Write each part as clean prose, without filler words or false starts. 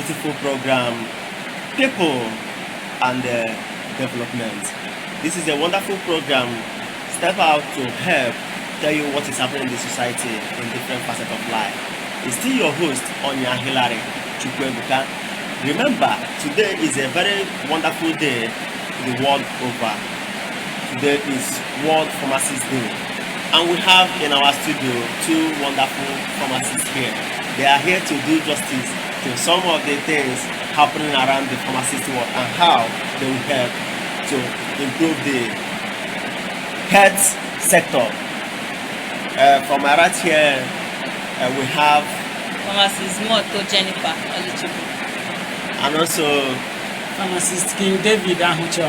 beautiful program, People and Development. This is a wonderful program, step out to help tell you what is happening in the society in different facets of life. It's still your host, Onya Hilary Chukwebuka. Remember, today is a very wonderful day the world over. Today is World Pharmacist Day. And we have in our studio two wonderful pharmacists here. They are here to do justice to some of the things happening around the pharmacist world and how they will help to improve the health sector. From my right here, we have Pharmacist Moto Jennifer Oluchukwu. And also Pharmacist King David Ahucho.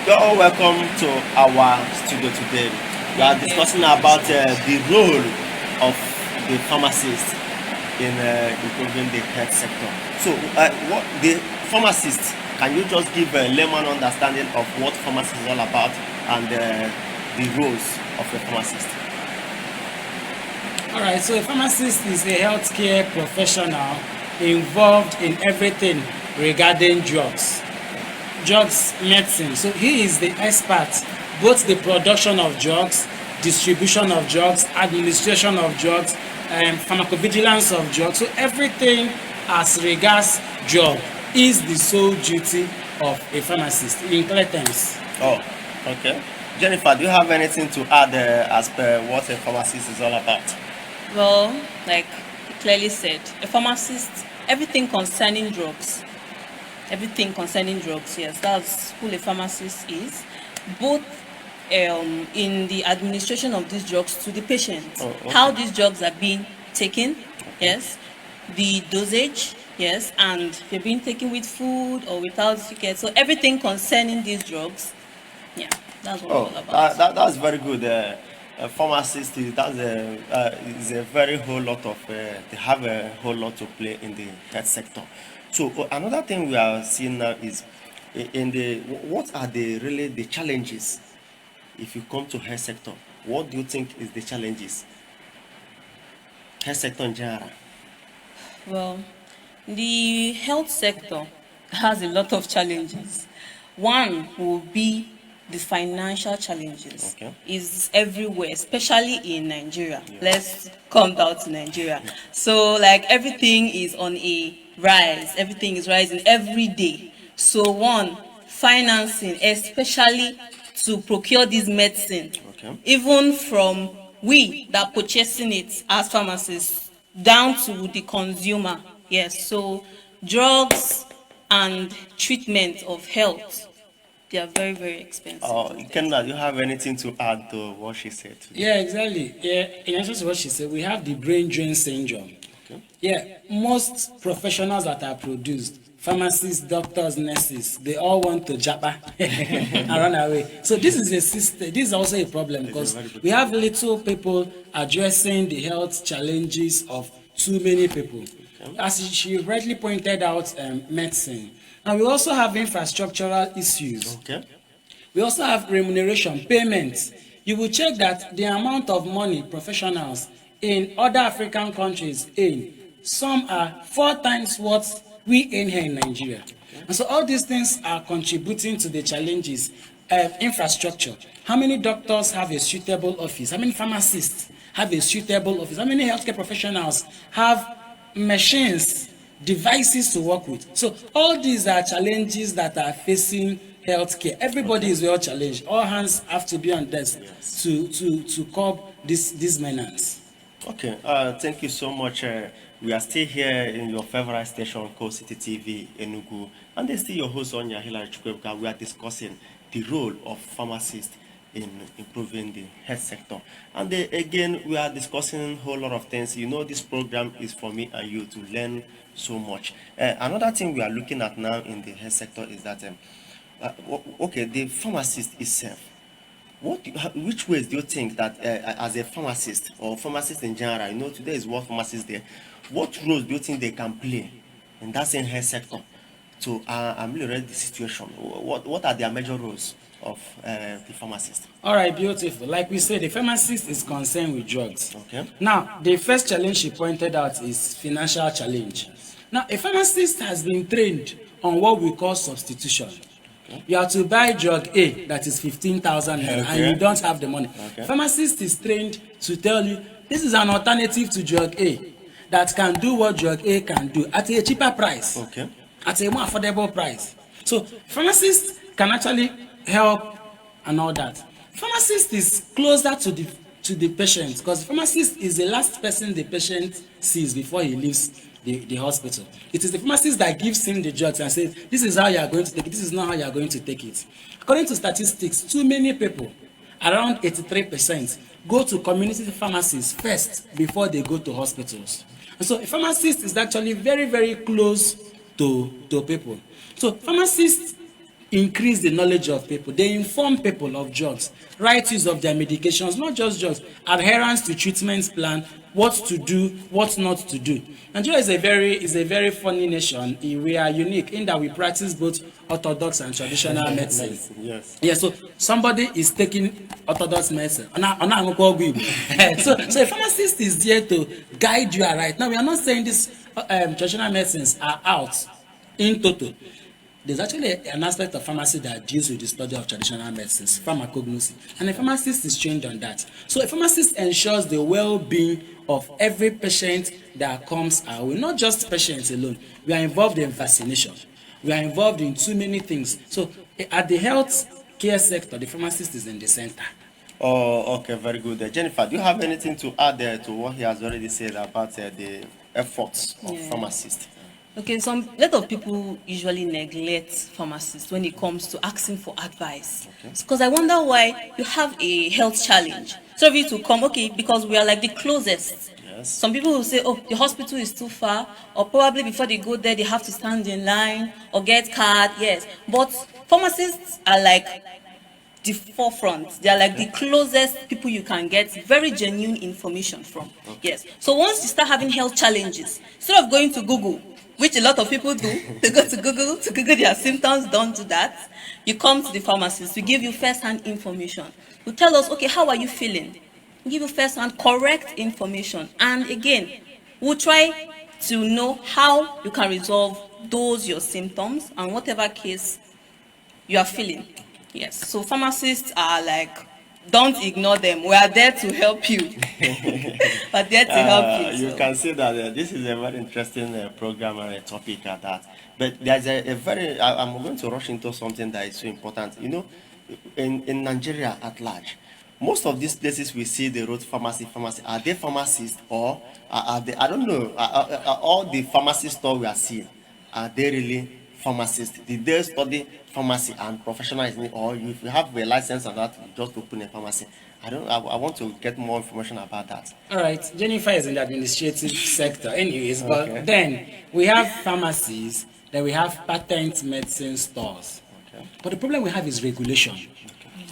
You're all welcome to our studio today. We are discussing about the role of the pharmacist in improving the health sector. So, what the pharmacist, can you just give a layman understanding of what pharmacist is all about and the roles of a pharmacist? All right, so a pharmacist is a healthcare professional involved in everything regarding drugs, medicine. So he is the expert, both the production of drugs, distribution of drugs, administration of drugs, pharmacovigilance of drugs. So everything as regards drug is the sole duty of a pharmacist in clear terms. Oh, okay. Jennifer, do you have anything to add as per what a pharmacist is all about? Well, like he clearly said, a pharmacist, everything concerning drugs, yes, that's who a pharmacist is, both in the administration of these drugs to the patient, how these drugs are being taken, yes, the dosage, yes, and they're being taken with food or without ticket. So everything concerning these drugs, yeah, that's what it's all about. That's very good. A pharmacist is a very whole lot of they have a whole lot to play in the health sector. So another thing we are seeing now is what are really the challenges if you come to health sector? What do you think is the challenges? Health sector in general. Well, the health sector has a lot of challenges. One will be the financial challenges. Okay. Is everywhere, especially in Nigeria. Yeah. Let's come down to Nigeria. Yeah. So like everything is on a rise. Everything is rising every day. So one, financing, especially to procure this medicine, even from we that purchasing it as pharmacists down to the consumer. Yes, so drugs and treatment of health, they are very, very expensive. Kendall, do you have anything to add to what she said today? Yeah, exactly. Yeah, in answer to what she said, we have the brain drain syndrome. Okay. Yeah, most professionals that are produced, pharmacists, doctors, nurses, they all want to japa and run away. So this is a system. This is also a problem because we have little people addressing the health challenges of too many people. Okay. As she rightly pointed out, medicine. And we also have infrastructural issues. Okay. We also have remuneration, payments. You will check that the amount of money professionals in other African countries earn, some are 4 times what we earn here in Nigeria. Okay. And so all these things are contributing to the challenges. Infrastructure. How many doctors have a suitable office? How many pharmacists have a suitable office? How many healthcare professionals have machines, devices to work with? So all these are challenges that are facing healthcare. Everybody is well challenged. All hands have to be on desk to curb this menace. Okay, thank you so much. We are still here in your favorite station, Coast City TV, Enugu, and this is still your host, Onya Hilary Chukwebuka. We are discussing the role of pharmacists in improving the health sector. And again, we are discussing a whole lot of things. You know, this program is for me and you to learn so much. Another thing we are looking at now in the health sector is that, the pharmacist itself, which ways do you think that as a pharmacist or pharmacist in general, you know, today is World Pharmacist Day, what roles do you think they can play in that same health sector to ameliorate the situation? What are their major roles of the pharmacist? All right, beautiful. Like we said, the pharmacist is concerned with drugs. Okay. Now, the first challenge she pointed out is financial challenge. Now, a pharmacist has been trained on what we call substitution. You have to buy drug A that is 15,000 naira and you don't have the money. Pharmacist is trained to tell you this is an alternative to drug A that can do what drug A can do at a cheaper price, at a more affordable price. So pharmacist can actually help and all that. Pharmacist is closer to the patient because pharmacist is the last person the patient sees before he leaves the hospital. It is the pharmacist that gives him the drugs and says, this is how you are going to take it, this is not how you are going to take it. According to statistics, too many people, around 83%, go to community pharmacies first before they go to hospitals. And so a pharmacist is actually very, very close to people. So pharmacists increase the knowledge of people. They inform people of drugs, right use of their medications, not just drugs, adherence to treatment plan, what to do, what not to do. Nigeria is a very funny nation. We are unique in that we practice both orthodox and traditional medicine. Yes. Yeah, so somebody is taking orthodox medicine. So a pharmacist is there to guide you right. Now, we are not saying these traditional medicines are out in total. There's actually an aspect of pharmacy that deals with the study of traditional medicines, pharmacognosy, and a pharmacist is trained on that. So a pharmacist ensures the well-being of every patient that comes our way, not just patients alone. We are involved in vaccination. We are involved in too many things. So at the health care sector, the pharmacist is in the center. Oh, okay, very good. Jennifer, do you have anything to add there to what he has already said about the efforts of pharmacists? Okay, lot of people usually neglect pharmacists when it comes to asking for advice. Because I wonder why you have a health challenge. So if you to come, because we are like the closest. Yes. Some people will say, oh, the hospital is too far, or probably before they go there, they have to stand in line or get card. Yes, but pharmacists are like the forefront. They are like the closest people you can get very genuine information from. Yes. So once you start having health challenges, instead of going to Google, which a lot of people do, they go to Google their symptoms, don't do that. You come to the pharmacist, we give you first-hand information. We tell us, okay, how are you feeling? We give you first-hand correct information. And again, we'll try to know how you can resolve those your symptoms and whatever case you are feeling. Yes, so pharmacists are like, don't ignore them. We are there to help you. We're there to help you. You can see that this is a very interesting program and a topic at that. But there's a very, I'm going to rush into something that is so important. You know, in Nigeria at large, most of these places we see the road pharmacy, are they pharmacists or are they, I don't know, are all the pharmacy stores we are seeing, are they really pharmacists? Did they study pharmacy and professionalism, or if you have a license on that, you just open a pharmacy? I want to get more information about that. All right, Jennifer is in the administrative sector anyways, but then we have pharmacies, then we have patent medicine stores. But the problem we have is regulation.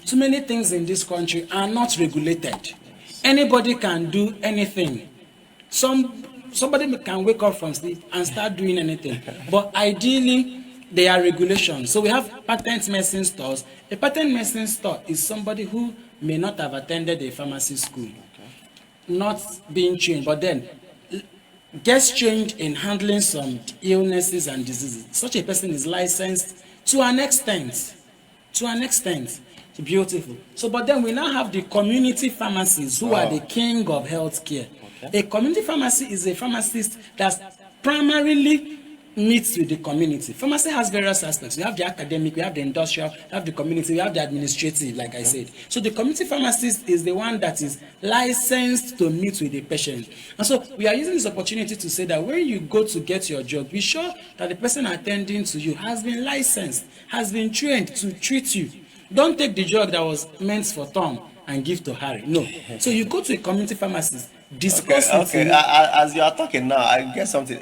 Too many things in this country are not regulated. Anybody can do anything. Somebody can wake up from sleep and start doing anything. But ideally, there are regulations. So we have patent medicine stores. A patent medicine store is somebody who may not have attended a pharmacy school, not being trained, but then gets trained in handling some illnesses and diseases. Such a person is licensed to an extent. It's beautiful. So, but then we now have the community pharmacies who are the king of healthcare. A community pharmacy is a pharmacist that primarily meets with the community. Pharmacy has various aspects. We have the academic, we have the industrial, we have the community, we have the administrative, like I said. So the community pharmacist is the one that is licensed to meet with the patient. And so we are using this opportunity to say that when you go to get your drug, be sure that the person attending to you has been licensed, has been trained to treat you. Don't take the drug that was meant for Tom and give to Harry. No. So you go to a community pharmacist, discuss it. As you are talking now, I get something.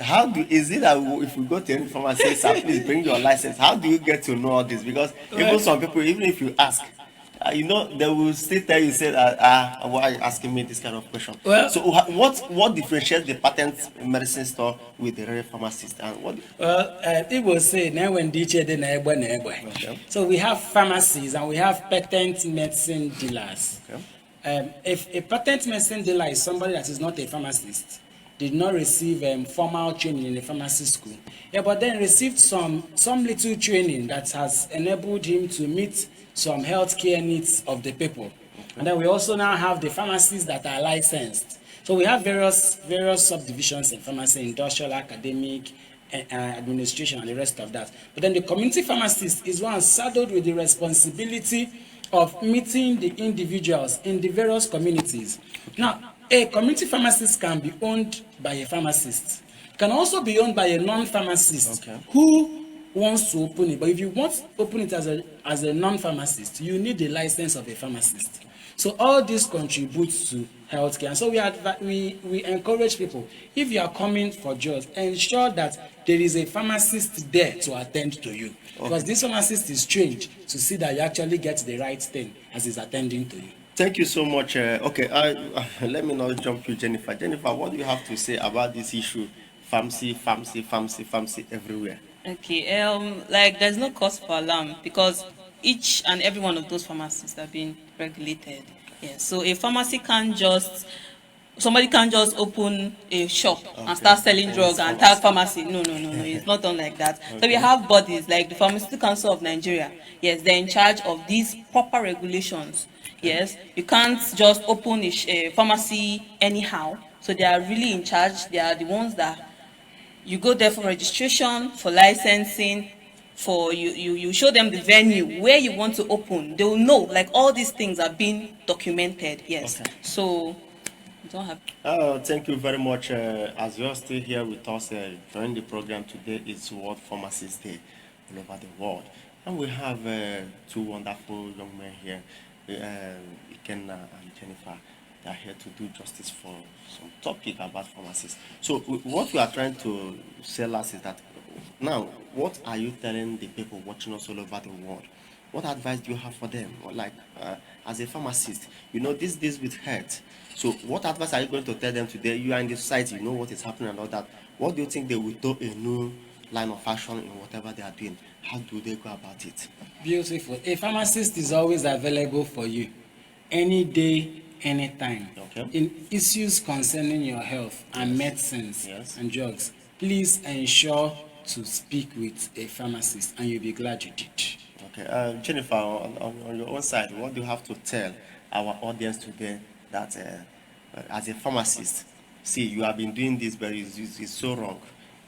Is it that if we go to any pharmacy, sir, please bring your license? How do you get to know all this? Because even some people, even if you ask, they will still tell you, say that, why are you asking me this kind of question? Well, so what differentiates the patent medicine store with the real pharmacist? And what? Well, people say, so we have pharmacies and we have patent medicine dealers. If a patent medicine dealer is somebody that is not a pharmacist, did not receive formal training in a pharmacy school, yeah, but then received some little training that has enabled him to meet some healthcare needs of the people. And then we also now have the pharmacists that are licensed. So we have various subdivisions in pharmacy: industrial, academic, administration, and the rest of that. But then the community pharmacist is one saddled with the responsibility of meeting the individuals in the various communities. Now, a community pharmacist can be owned by a pharmacist, can also be owned by a non-pharmacist who wants to open it. But if you want to open it as a non-pharmacist, you need the license of a pharmacist. So all this contributes to healthcare. And so we encourage people, if you are coming for drugs, ensure that there is a pharmacist there to attend to you. Because this pharmacist is trained to see that you actually get the right thing as he's attending to you. Thank you so much. Let me now jump to Jennifer. Jennifer, what do you have to say about this issue? Pharmacy everywhere. Okay, like there's no cause for alarm because each and every one of those pharmacies are being regulated. Yes, so a pharmacy somebody can't just open a shop and start selling drugs and tag pharmacy. No, it's not done like that. So we have bodies like the Pharmaceutical Council of Nigeria. Yes, they're in charge of these proper regulations. Yes, you can't just open a pharmacy anyhow. So they are really in charge. They are the ones that you go there for registration, for licensing, for you show them the venue where you want to open. They will know, like all these things are being documented. Yes. Okay. So you don't have. Thank you very much. As you're still here with us during the program today, it's World Pharmacist Day all over the world, and we have two wonderful young men here, Ikenna and Jennifer. They are here to do justice for some topic about pharmacists. So what we are trying to sell us is that now, what are you telling the people watching us all over the world? What advice do you have for them? Like, as a pharmacist, you know, this deals with health. So what advice are you going to tell them today? You are in the society, you know what is happening and all that. What do you think they will do a new line of action in whatever they are doing? How do they go about it? Beautiful. A pharmacist is always available for you, any day, anytime. Okay. In issues concerning your health and medicines and drugs, please ensure to speak with a pharmacist, and you'll be glad you did. Okay, Jennifer, on your own side, what do you have to tell our audience today that as a pharmacist, see, you have been doing this, but it's so wrong.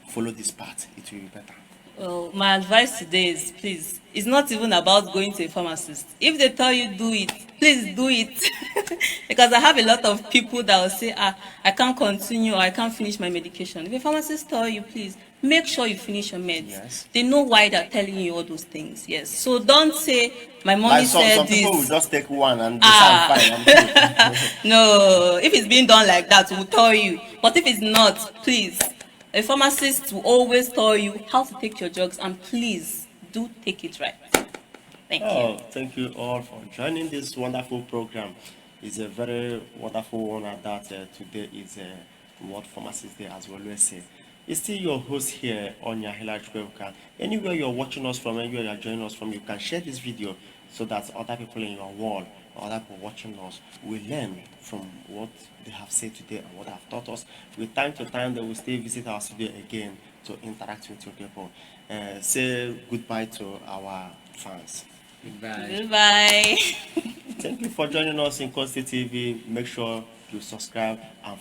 Follow this path, it will be better. Well, my advice today is, please, it's not even about going to a pharmacist. If they tell you do it, please do it. Because I have a lot of people that will say, I can't continue, or I can't finish my medication. If a pharmacist tell you, please, make sure you finish your meds. Yes. They know why they're telling you all those things. Yes. So don't say, my mommy said some this. People will just take one and decide fine. No, if it's being done like that, we'll tell you. But if it's not, please, a pharmacist will always tell you how to take your drugs, and please do take it right. Thank you. Thank you all for joining this wonderful program. It's a very wonderful one at that. Today is World Pharmacist Day, as we always say. It's still your host here on Yahila Chwebka. Anywhere you're watching us from, anywhere you're joining us from, you can share this video so that other people in your world, other people watching us, will learn from what they have said today and what they have taught us. With time to time, they will still visit our studio again to interact with you people. Say goodbye to our fans. Goodbye. Goodbye. Thank you for joining us in Costi TV. Make sure you subscribe and